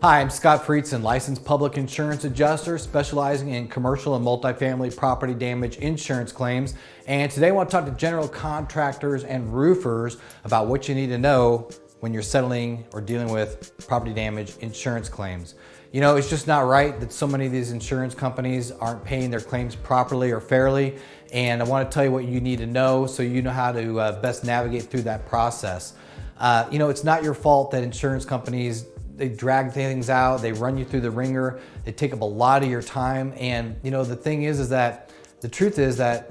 Hi, I'm Scott Friedson, licensed public insurance adjuster specializing in commercial and multifamily property damage insurance claims. And today I want to talk to general contractors and roofers about what you need to know when you're settling or dealing with property damage insurance claims. You know, it's just not right that so many of these insurance companies aren't paying their claims properly or fairly. And I want to tell you what you need to know so you know how to best navigate through that process. It's not your fault that insurance companies, they drag things out, they run you through the ringer, they take up a lot of your time. And the thing is that the truth is that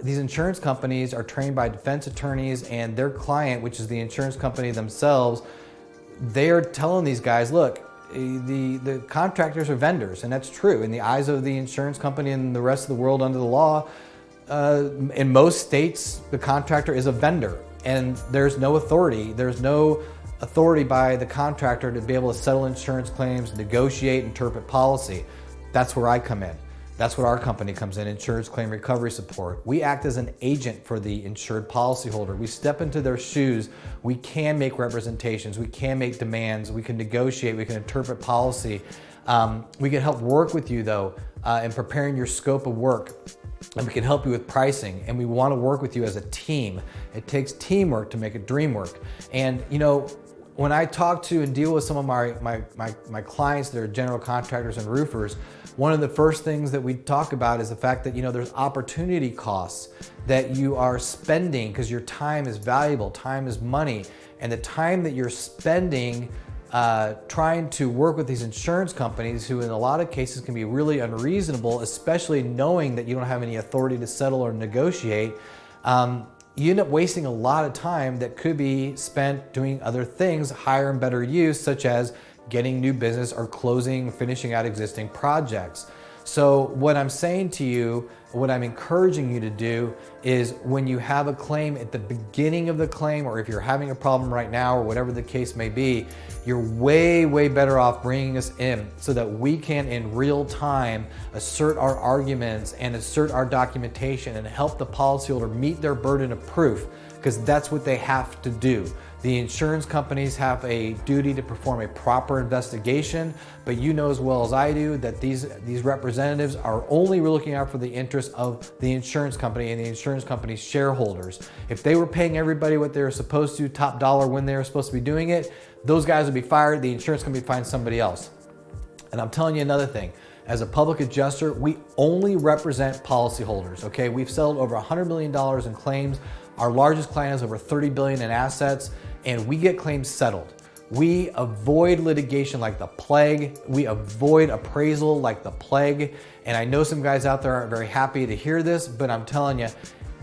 these insurance companies are trained by defense attorneys, and their client, which is the insurance company themselves, they are telling these guys, look, the contractors are vendors, and that's true. In the eyes of the insurance company and the rest of the world under the law, in most states, the contractor is a vendor, and there's no authority. There's no authority by the contractor to be able to settle insurance claims, negotiate, interpret policy. That's where I come in. That's what our company comes in, Insurance Claim Recovery Support. We act as an agent for the insured policyholder. We step into their shoes. We can make representations. We can make demands. We can negotiate. We can interpret policy. We can help work with you, though, in preparing your scope of work. And we can help you with pricing, and we want to work with you as a team. It takes teamwork to make a dream work. And when I talk to and deal with some of my clients that are general contractors and roofers, one of the first things that we talk about is the fact that there's opportunity costs that you are spending because your time is valuable, time is money, and the time that you're spending trying to work with these insurance companies, who in a lot of cases can be really unreasonable, especially knowing that you don't have any authority to settle or negotiate. You end up wasting a lot of time that could be spent doing other things, higher and better use, such as getting new business or finishing out existing projects. So what I'm saying to you, what I'm encouraging you to do is, when you have a claim, at the beginning of the claim, or if you're having a problem right now or whatever the case may be, you're way, way better off bringing us in so that we can in real time assert our arguments and assert our documentation and help the policyholder meet their burden of proof, because that's what they have to do. The insurance companies have a duty to perform a proper investigation, but you know as well as I do that these representatives are only looking out for the interests of the insurance company and the insurance company's shareholders. If they were paying everybody what they were supposed to, top dollar, when they were supposed to be doing it, those guys would be fired. The insurance company would find somebody else. And I'm telling you another thing. As a public adjuster, we only represent policyholders, okay? We've settled over $100 million in claims. Our largest client has over $30 billion in assets, and we get claims settled. We avoid litigation like the plague. We avoid appraisal like the plague. And I know some guys out there aren't very happy to hear this, but I'm telling you,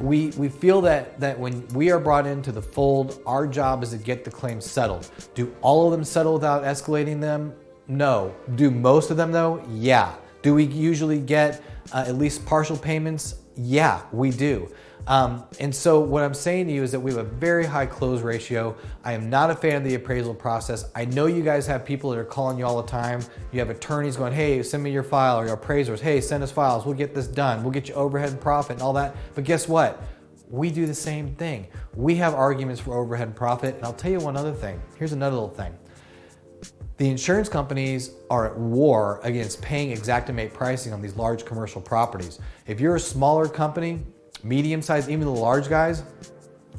we feel that when we are brought into the fold, our job is to get the claims settled. Do all of them settle without escalating them? No. Do most of them though? Yeah. Do we usually get at least partial payments? Yeah, we do. And so what I'm saying to you is that we have a very high close ratio. I am not a fan of the appraisal process. I know you guys have people that are calling you all the time. You have attorneys going, hey, send me your file, or your appraisers, hey, send us files, we'll get this done, we'll get you overhead and profit and all that. But guess what? We do the same thing. We have arguments for overhead and profit. And I'll tell you one other thing. Here's another little thing. The insurance companies are at war against paying Xactimate pricing on these large commercial properties. If you're a smaller company, medium-sized, even the large guys,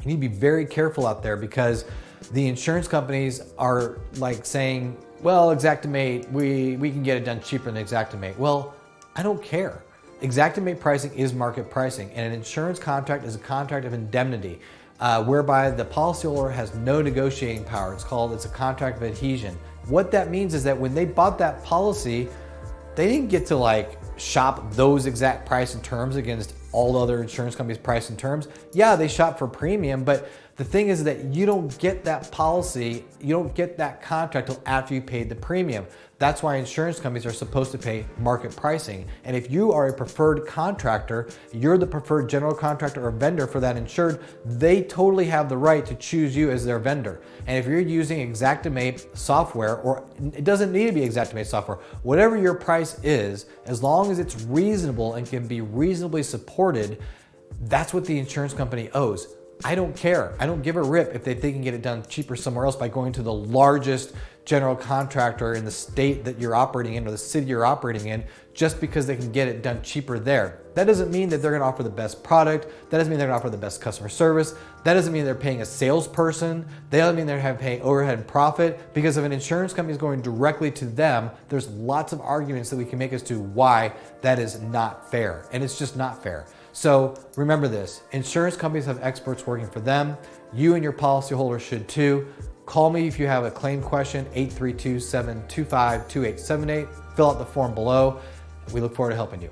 you need to be very careful out there, because the insurance companies are like saying, well, Xactimate, we can get it done cheaper than Xactimate. Well, I don't care. Xactimate pricing is market pricing, and an insurance contract is a contract of indemnity, whereby the policyholder has no negotiating power. It's a contract of adhesion. What that means is that when they bought that policy, they didn't get to shop those exact price and terms against all other insurance companies' price and terms. Yeah, they shop for premium, but the thing is that you don't get that policy, you don't get that contract till after you paid the premium. That's why insurance companies are supposed to pay market pricing. And if you are a preferred contractor, you're the preferred general contractor or vendor for that insured, they totally have the right to choose you as their vendor. And if you're using Xactimate software, or it doesn't need to be Xactimate software, whatever your price is, as long as it's reasonable and can be reasonably supported, that's what the insurance company owes. I don't care. I don't give a rip if they can get it done cheaper somewhere else by going to the largest general contractor in the state that you're operating in or the city you're operating in, just because they can get it done cheaper there. That doesn't mean that they're gonna offer the best product. That doesn't mean they're gonna offer the best customer service. That doesn't mean they're paying a salesperson. That doesn't mean they're paying overhead and profit, because if an insurance company is going directly to them, there's lots of arguments that we can make as to why that is not fair. And it's just not fair. So remember this, insurance companies have experts working for them. You and your policyholder should too. Call me if you have a claim question, 832-725-2878. Fill out the form below. We look forward to helping you.